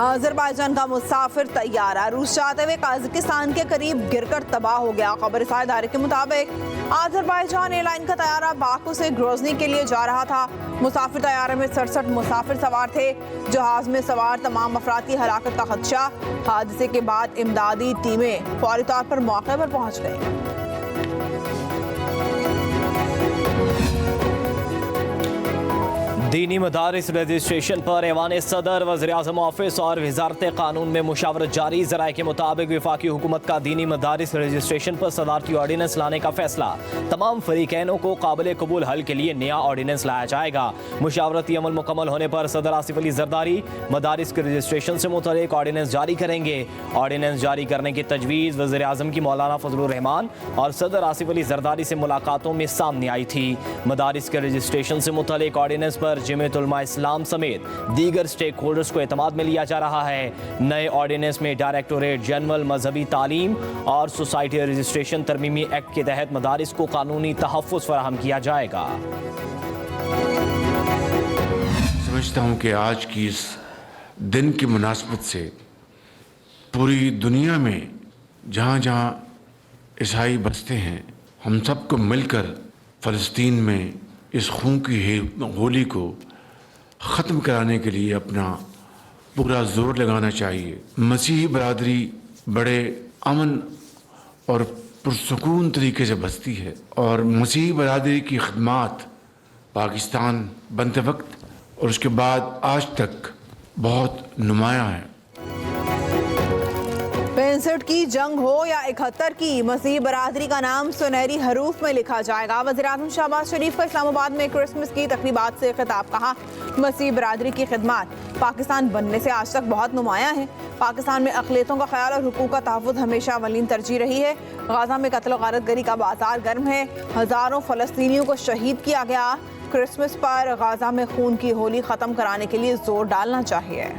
Azerbaijan का मुसाफिर तैयारा रूस जाते हुए कजाकिस्तान के करीब गिरकर तबाह हो गया। खबर इदारे के मुताबिक अज़रबैजान एयरलाइन का तैयारा बाकू से ग्रोजनी के लिए जा रहा था। मुसाफिर तैयारे में 67 मुसाफिर सवार थे। जहाज में सवार तमाम अफराद की हलाकत का खदशा। हादसे के बाद इमदादी टीमें फौरी तौर पर मौके पर पहुंच गई। दीनी मदारिस रजिस्ट्रेशन पर ऐवान सदर, वज़ीर-ए-आज़म ऑफिस और वज़ारत कानून में मुशावरत जारी। ज़राए के मुताबिक वफाकी हुकूमत का दीनी मदारिस रजिस्ट्रेशन पर सदारती ऑर्डिनेंस लाने का फैसला। तमाम फरीकैनों को काबिल कबूल हल के लिए नया ऑर्डिनेंस लाया जाएगा। मुशावरती अमल मुकम्मल होने पर सदर आसिफ अली जरदारी मदारिस के रजिस्ट्रेशन से मुतल्लिक ऑर्डिनेंस जारी करेंगे। ऑर्डिनेंस जारी करने की तजवीज़ वज़ीर-ए-आज़म की मौलाना फजलुर रहमान और सदर आसिफ अली जरदारी से मुलाकातों में सामने आई थी। मदारिस के रजिस्ट्रेशन से मुतल्लिक ऑर्डिनेंस पर जमीयत उलमा इस्लाम समेत दीगर स्टेक होल्डर्स को एतमाद में लिया जा रहा है। नए ऑर्डिनेंस में डायरेक्टोरेट जनरल मजहबी तालीम और सोसाइटी रजिस्ट्रेशन तरमीमी एक्ट के तहत मदारिस को कानूनी तहफ़्फ़ुज़ फराहम किया जाएगा। समझता हूँ कि आज की इस दिन की मुनासबत से पूरी दुनिया में जहाँ जहाँ ईसाई बसते हैं, हम सबको मिलकर फ़लस्तीन में इस खून की होली को ख़त्म कराने के लिए अपना पूरा ज़ोर लगाना चाहिए। मसीही बरादरी बड़े अमन और पुरसुकून तरीके से बसती है और मसीही बरादरी की खिदमात पाकिस्तान बनते वक्त और उसके बाद आज तक बहुत नुमायाँ है। 65 की जंग हो या 71 की, मसीही बरादरी का नाम सुनहरी हरूफ में लिखा जाएगा। वज़ीर-ए-आज़म शहबाज शरीफ का इस्लामाबाद में क्रिसमस की तकरीबात से खिताब। कहा, मसीही बरादरी की खिदमात पाकिस्तान बनने से आज तक बहुत नुमायाँ है। पाकिस्तान में अक़लियतों का ख्याल और हुकूक का तहफ़्फ़ुज़ हमेशा अवलीन तरजीह रही है। गाज़ा में कत्ल और गारतगरी का बाजार गर्म है। हज़ारों फ़लस्तीनियों को शहीद किया गया। क्रिसमस पर गाज़ा में खून की होली ख़त्म कराने के लिए जोर डालना चाहिए।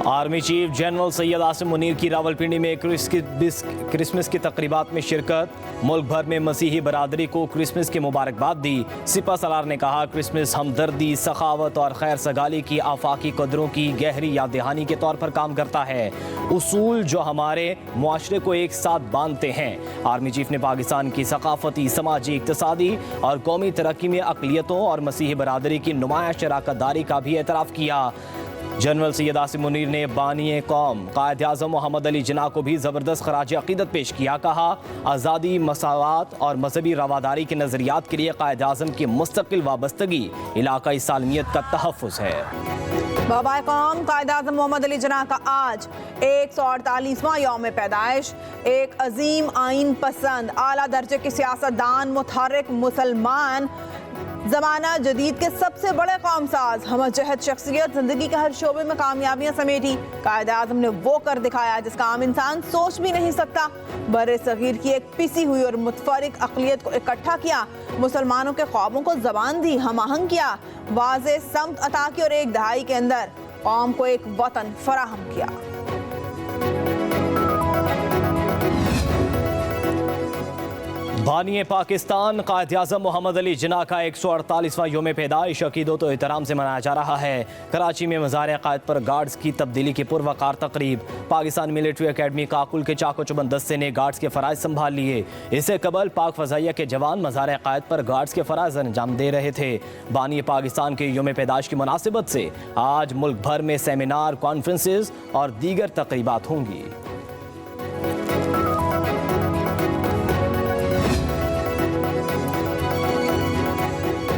Army chief general Syed Asim Munir की रावलपिंडी में क्रिसमस की तकरीबात में शिरकत। मुल्क भर में मसीही बरादरी को क्रिसमस की मुबारकबाद दी। सिपा सलार ने कहा, क्रिसमस हमदर्दी, सखावत और खैर सगाली की आफाकी कदरों की गहरी याद दहानी के तौर पर काम करता है। उसूल जो हमारे मुआशरे को एक साथ बांधते हैं। आर्मी चीफ ने पाकिस्तान की सकाफती, समाजी, इक्तसादी और कौमी तरक्की में अक़लियतों और मसीही बरादरी की नुमाया शराकत दारी का भी एतराफ़ किया। जनरल सैयद आसिम मुनीर ने बानी कौम कायद-ए-आज़म मोहम्मद अली जिन्ना को भी ज़बरदस्त ख़राज अक़ीदत पेश किया। कहा, आज़ादी, मसावात और मजहबी रवादारी के नज़रियात के लिए कायद-ए-आज़म की मुस्तकिल वाबस्तगी इलाक़ाई सालमियत का तहफ़्फ़ुज़ है। बाबा कौम कायद-ए-आज़म मोहम्मद अली जिन्ना का आज 148वां यौम पैदाइश। एक अजीम आइन पसंद, आला दर्जे के सियासतदान, मुतहर्रिक मुसलमान, ज़माना जदीद के सबसे बड़े कौमसाज, हमजहत शख्सियत, ज़िंदगी के हर शोबे में कामयाबियाँ समेटी। कायद-ए-आज़म ने वो कर दिखाया जिसका आम इंसान सोच भी नहीं सकता। बरे सगीर की एक पिसी हुई और मुतफरिक अक़लियत को इकट्ठा किया। मुसलमानों के ख्वाबों को ज़बान दी, हम आहंग किया। वाज़े समत अता की और एक दहाई के अंदर कौम को एक वतन फराहम किया। बानी पाकिस्तान कायद-ए-आज़म मोहम्मद अली जिन्ना का 148वां यौम पैदाइश अक़ीदत व एहतराम से मनाया जा रहा है। कराची में मज़ार-ए-क़ायद पर गार्ड्स की तब्दीली की पुरवकार तकरीब। पाकिस्तान मिलिट्री अकेडमी काकुल के चाको चुबंद दस्ते ने गार्ड्स के फ़राइज़ संभाल लिए। इससे कबल पाक फ़ज़ाइया के जवान मज़ार-ए-क़ायद पर गार्ड्स के फ़राइज़ अंजाम दे रहे थे। बानी पाकिस्तान के यौम पैदाइश की मुनासिबत से आज मुल्क भर में सेमिनार, कॉन्फ्रेंसेस और दीगर तकरीबात होंगी।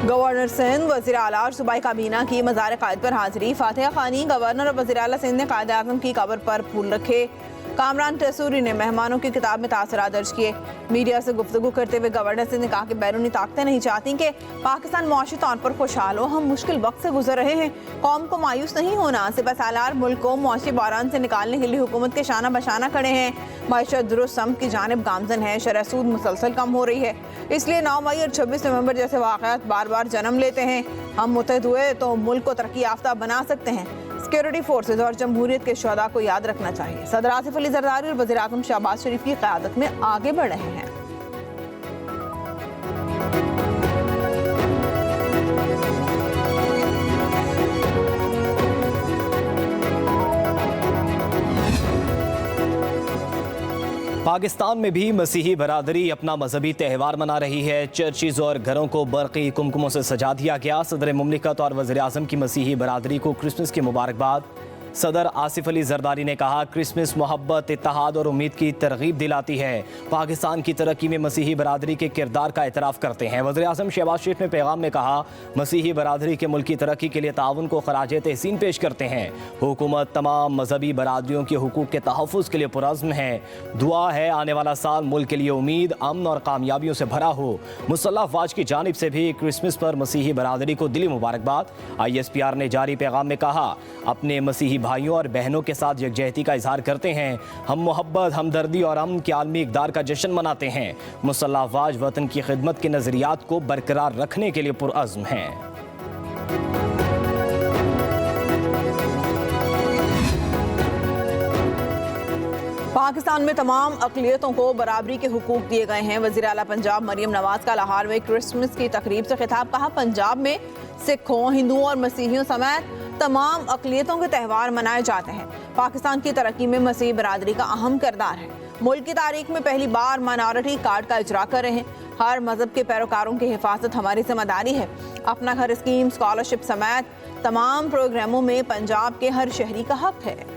गवर्नर सिंध, वज़ीर आला और सूबाई काबीना की मज़ार-ए-क़ायद पर हाजिरी। फातिहा खानी, गवर्नर और वज़ीर आला सिंध ने कायद-ए-आज़म की कब्र पर फूल रखे। कामरान तसूरी ने मेहमानों की किताब में तासरात दर्ज किए। मीडिया से गुफ्तगू करते हुए गवर्नर सिंध ने कहा कि बैरूनी ताकतें नहीं चाहती कि पाकिस्तान मुआशी तौर पर खुशहाल हो। हम मुश्किल वक्त से गुजर रहे हैं, कौम को मायूस नहीं होना। सिपहसालार मुल्क को मुआशी बहरान से निकालने के लिए हुकूमत के शाना बशाना खड़े हैं। मईशत दुरुस्त समत की जानिब गामजन है। शरह सूद मुसलसल कम हो रही है, इसलिए 9 मई और 26 नवंबर जैसे वाक़यात बार बार जन्म लेते हैं। हम मुत्तहिद हुए तो मुल्क को तरक्की याफ्ता बना सकते हैं। सिक्योरिटी फोर्सेज और जमहूरियत के शहदा को याद रखना चाहिए। सदर आसिफ अली जरदारी और वज़ीर-ए-आज़म शहबाज शरीफ की क़यादत में आगे बढ़ रहे हैं। पाकिस्तान में भी मसीही बरादरी अपना मजहबी त्यौहार मना रही है। चर्चिज और घरों को बरक़ी कुमकुमों से सजा दिया गया। सदर मुमलिकत और वज़ीर आज़म की मसीही बरादरी को क्रिसमस की मुबारकबाद। सदर आसिफ अली जरदारी ने कहा, क्रिसमस मोहब्बत, इत्तेहाद और उम्मीद की तरगीब दिलाती है। पाकिस्तान की तरक्की में मसीही बरादरी के किरदार का एतराफ़ करते हैं। वज़ीर आज़म शहबाज शरीफ ने पैगाम में कहा, मसीही बरादरी के मुल्क की तरक्की के लिए ताउन को खराज तहसीन पेश करते हैं। हुकूमत तमाम मजहबी बरादरियों के हुकूक़ के तहफ़्फ़ुज़ के लिए पुरज़्म है। दुआ है आने वाला साल मुल्क के लिए उम्मीद, अमन और कामयाबियों से भरा हो। मुसल्लह अफ़वाज की जानिब से भी क्रिसमस पर मसीही बरादरी को दिली मुबारकबाद। ISPR ने जारी पैगाम में कहा, अपने मसीही भाइयों और बहनों के साथ यकजहती का इजहार करते हैं। हम मोहब्बत, हमदर्दी और अमन के आलमी इक़दार का जश्न मनाते हैं। मुसल्लह अफ़वाज वतन की खिदमत के नज़रियात को बरकरार रखने के लिए पुरअज़्म हैं। पाकिस्तान में तमाम अक़लियतों को बराबरी के हुकूक दिए गए हैं। वज़ीर आला पंजाब मरियम नवाज का लाहौर में क्रिसमस की तकरीब से खिताब। कहा, पंजाब में सिखों, हिंदुओं और मसीहियों समेत तमाम अक़लियतों के त्यौहार मनाए जाते हैं। पाकिस्तान की तरक्की में मसीही बरादरी का अहम किरदार है। मुल्क की तारीख में पहली बार माइनॉरिटी कार्ड का इजरा कर रहे हैं। हर मजहब के पैरोकारों की हिफाजत हमारी जिम्मेदारी है। अपना घर स्कीम, स्कॉलरशिप समेत तमाम प्रोग्रामों में पंजाब के हर शहरी का हक है।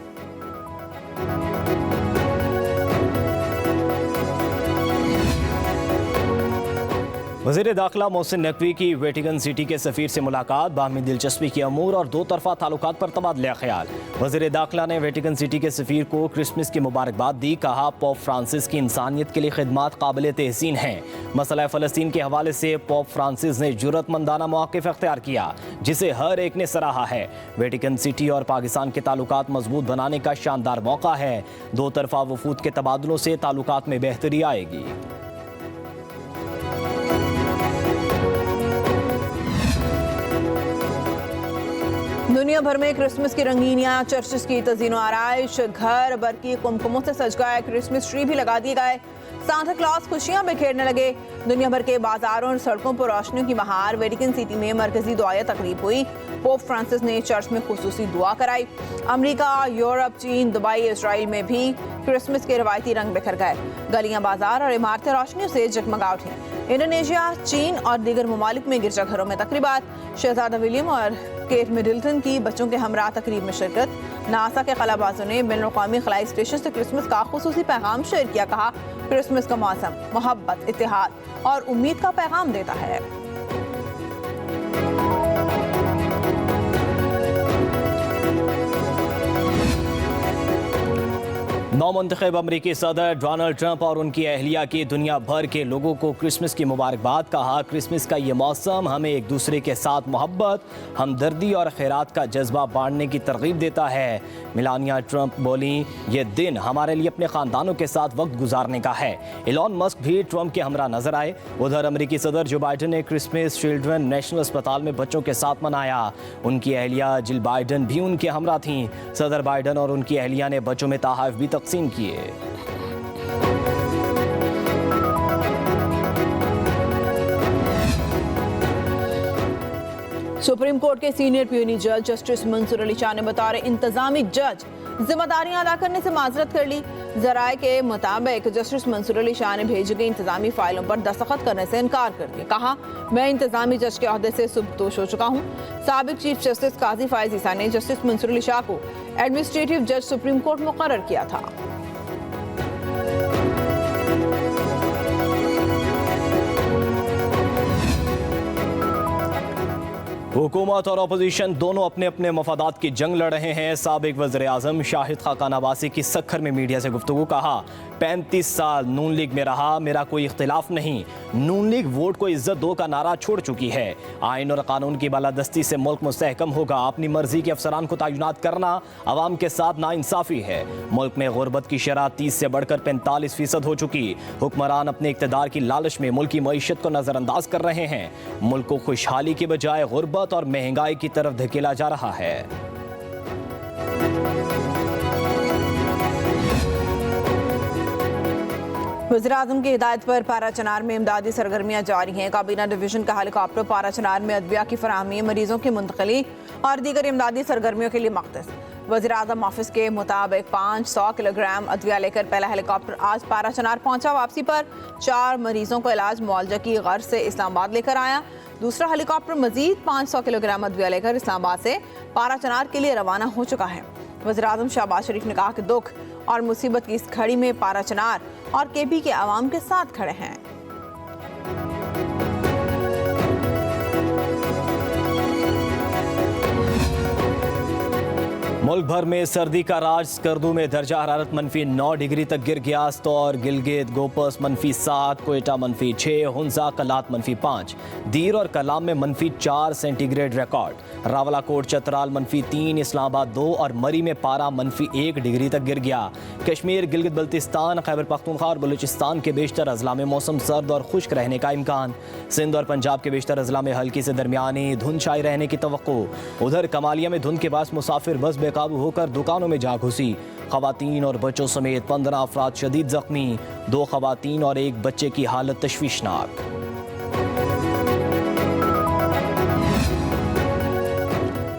वज़ीर दाखिला मोहसिन नकवी की वेटिकन सिटी के सफ़ीर से मुलाकात। बाहमी दिलचस्पी के अमूर और दो तरफ़ा ताल्लुकात पर तबादला ख्याल। वज़ीर दाखिला ने वेटिकन सिटी के सफ़ीर को क्रिसमस की मुबारकबाद दी। कहा, पोप फ्रांसिस की इंसानियत के लिए खिदमात काबिल तहसीन हैं। मसला फ़लस्तीन के हवाले से पोप फ्रांसिस ने जुर्रतमंदाना मौक़िफ़ अख्तियार किया, जिसे हर एक ने सराहा है। वेटिकन सिटी और पाकिस्तान के ताल्लुकात मजबूत बनाने का शानदार मौका है। दो तरफ़ा वफूद के तबादलों से ताल्लुकात में बेहतरी आएगी। दुनिया भर में क्रिसमस की रंगीनियां, चर्चेस की तज़ीनो आराइश, घर बरकी कुमकुमों से सज गए। क्रिसमस ट्री भी लगा दिए गए। सांता क्लॉस खुशियां बिखेरने लगे। दुनिया भर के बाजारों और सड़कों पर रोशनियों की बहार। वेटिकन सिटी में मरकजी दुआया तकरीब हुई। पोप फ्रांसिस ने चर्च में खुसूसी दुआ कराई। अमेरिका, यूरोप, चीन, दुबई, इजराइल में भी क्रिसमस के रवायती रंग बिखर गए। गलियां, बाजार और इमारतें रोशनियों से जगमगा उठी। इंडोनेशिया, चीन और दीगर ममालिक में गिरजाघरों में तकरीबात। शहजादा विलियम और केट मिडल्टन की बच्चों के हमरा तकरीब में शिरकत। नासा के खलाबाजों ने बैनुल-अक़वामी खलाई स्टेशन से क्रिसमस का खुसूसी पैगाम शेयर किया। कहा, क्रिसमस का मौसम मोहब्बत, इत्तेहाद और उम्मीद का पैगाम देता है। नौमुंतखब अमरीकी सदर डोनाल्ड ट्रंप और उनकी अहलिया की दुनिया भर के लोगों को क्रिसमस की मुबारकबाद। कहा, क्रिसमस का ये मौसम हमें एक दूसरे के साथ मोहब्बत, हमदर्दी और खैरात का जज्बा बांटने की तरगीब देता है। मिलानिया ट्रंप बोली, ये दिन हमारे लिए अपने ख़ानदानों के साथ वक्त गुजारने का है। एलॉन मस्क भी ट्रंप के हमरा नजर आए। उधर अमरीकी सदर जो बाइडन ने क्रिसमस चिल्ड्रन नेशनल अस्पताल में बच्चों के साथ मनाया। उनकी अहलिया जिल बाइडन भी उनके हमरा थीं। सदर बाइडन और उनकी अहलिया ने बच्चों में तोहफ़े भी तकसीम किए। सुप्रीम कोर्ट के सीनियर प्यूनी जज जस्टिस मंसूर अली शाह ने बतौर इंतजामी जज जिम्मेदारियां अदा करने से माजरत कर ली। जराये के मुताबिक जस्टिस मंसूर अली शाह ने भेजी गई इंतजामी फाइलों पर दस्तखत करने से इनकार कर दिया। कहा, मैं इंतजामी जज के अहदे से सुबकदोश हो चुका हूँ। साबिक चीफ जस्टिस काजी फायज ईसा ने जस्टिस मंसूर अली शाह को एडमिनिस्ट्रेटिव जज सुप्रीम कोर्ट मुकर्रर किया था। हुकूमत और अपोजिशन दोनों अपने अपने मफादात की जंग लड़ रहे हैं। साबिक वज़ीर आज़म शाहिद खाकान अब्बासी की सखर में मीडिया से गुफ्तगू। कहा, 35 साल नून लीग में रहा, मेरा कोई इख्तिलाफ नहीं। नून लीग वोट को इज्जत दो का नारा छोड़ चुकी है। आइन और कानून की बालादस्ती से मुल्क मुस्तहकम होगा। अपनी मर्जी के अफसरान को तैनात करना अवाम के साथ नाइंसाफ़ी है। मुल्क में गुर्बत की शरह 30 से बढ़कर 45% हो चुकी। हुक्मरान अपने इक़्तिदार की लालच में मुल्क की मईशत को नज़रअंदाज कर रहे हैं। मुल्क को खुशहाली के बजाय गुर्बत और महंगाई की तरफ धकेला जा रहा है। वज़ीर आज़म की हिदायत पर पारा चनार में इमदादी सरगर्मियां जारी हैं। काबीना डिवीजन का हेलीकॉप्टर पारा चनार में अदविया की फराहमी, मरीजों की मुंतकली और दीगर इमदादी सरगर्मियों के लिए मख्तस। वज़ीर-ए-आज़म ऑफिस के मुताबिक 500 किलोग्राम अदविया लेकर पहला हेलीकॉप्टर आज पारा चनार पहुंचा। वापसी पर 4 मरीजों को इलाज मुआवजा की गर्ज से इस्लामाबाद लेकर आया। दूसरा हेलीकॉप्टर मजीद 500 किलोग्राम अदविया लेकर इस्लामाबाद से पारा चनार के लिए रवाना हो चुका है। वज़ीर-ए-आज़म शहबाज शरीफ ने कहा कि दुख और मुसीबत की इस घड़ी में पारा चनार और केपी के अवाम के साथ खड़े हैं। मुल्क भर में सर्दी का राज। स्कर्दू में दर्जा हरारत -9 डिग्री तक गिर गया। स्तौर, गिलगित, गोपस -7, कोयटा -6, हुंजा कलात -5, दीर और कलाम में -4 सेंटीग्रेड रिकॉर्ड। रावलाकोट, चतराल -3, इस्लामाबाद 2 और मरी में पारा -1 डिग्री तक गिर गया। कश्मीर, गिलगित बल्तिस्तान, खैबर पख्तूनख्वा और बलूचिस्तान के बेशतर अजला में मौसम सर्द और खुश्क रहने का इम्कान। सिंध और पंजाब के बेशतर अजला में हल्की से दरमियानी धुंध छाई रहने की तवक्को। उधर कमालिया में धुंध के बाद मुसाफिर बस बेकाबू होकर दुकानों में जा घुसी। खवातीन और बच्चों समेत 15 अफराद शदीद जख्मी। 2 खवातीन और 1 बच्चे की हालत तशवीशनाक।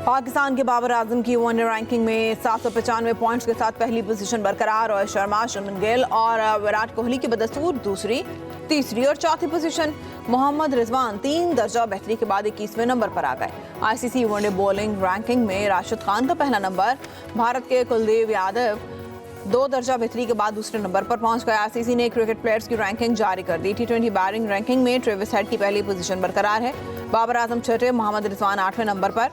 पाकिस्तान के बाबर आजम की वनडे रैंकिंग में 795 पॉइंट्स के साथ पहली पोजीशन बरकरार। रोहित शर्मा, शुभमन गिल और विराट कोहली की बदस्तूर दूसरी, तीसरी और चौथी पोजीशन। मोहम्मद रिजवान 3 दर्जा बेहतरी के बाद 21वें नंबर पर आ गए। आईसीसी वनडे बॉलिंग रैंकिंग में राशिद खान का पहला नंबर। भारत के कुलदीप यादव 2 दर्जा बेहतरी के बाद दूसरे नंबर पर पहुंच गए। आईसीसी ने क्रिकेट प्लेयर्स की रैंकिंग जारी कर दी। T20 बैटिंग रैंकिंग में ट्रेविस हेड की पहली पोजीशन बरकरार है। बाबर आजम छठे, मोहम्मद रिजवान 8वें नंबर पर।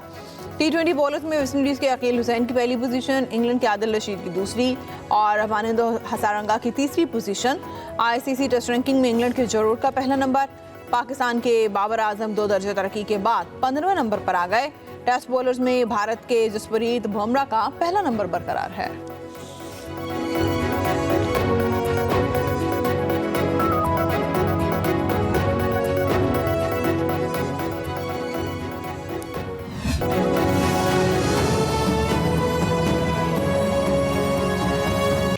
T20 बॉलर्स में वेस्टइंडीज के अकील हुसैन की पहली पोजीशन, इंग्लैंड के आदिल रशीद की दूसरी और वानिंदो हसारंगा की तीसरी पोजीशन। आईसीसी टेस्ट रैंकिंग में इंग्लैंड के जरूर का पहला नंबर। पाकिस्तान के बाबर आजम 2 दर्जे तरक्की के बाद 15वें नंबर पर आ गए। टेस्ट बॉलर्स में भारत के जसप्रीत बुमराह का पहला नंबर बरकरार है।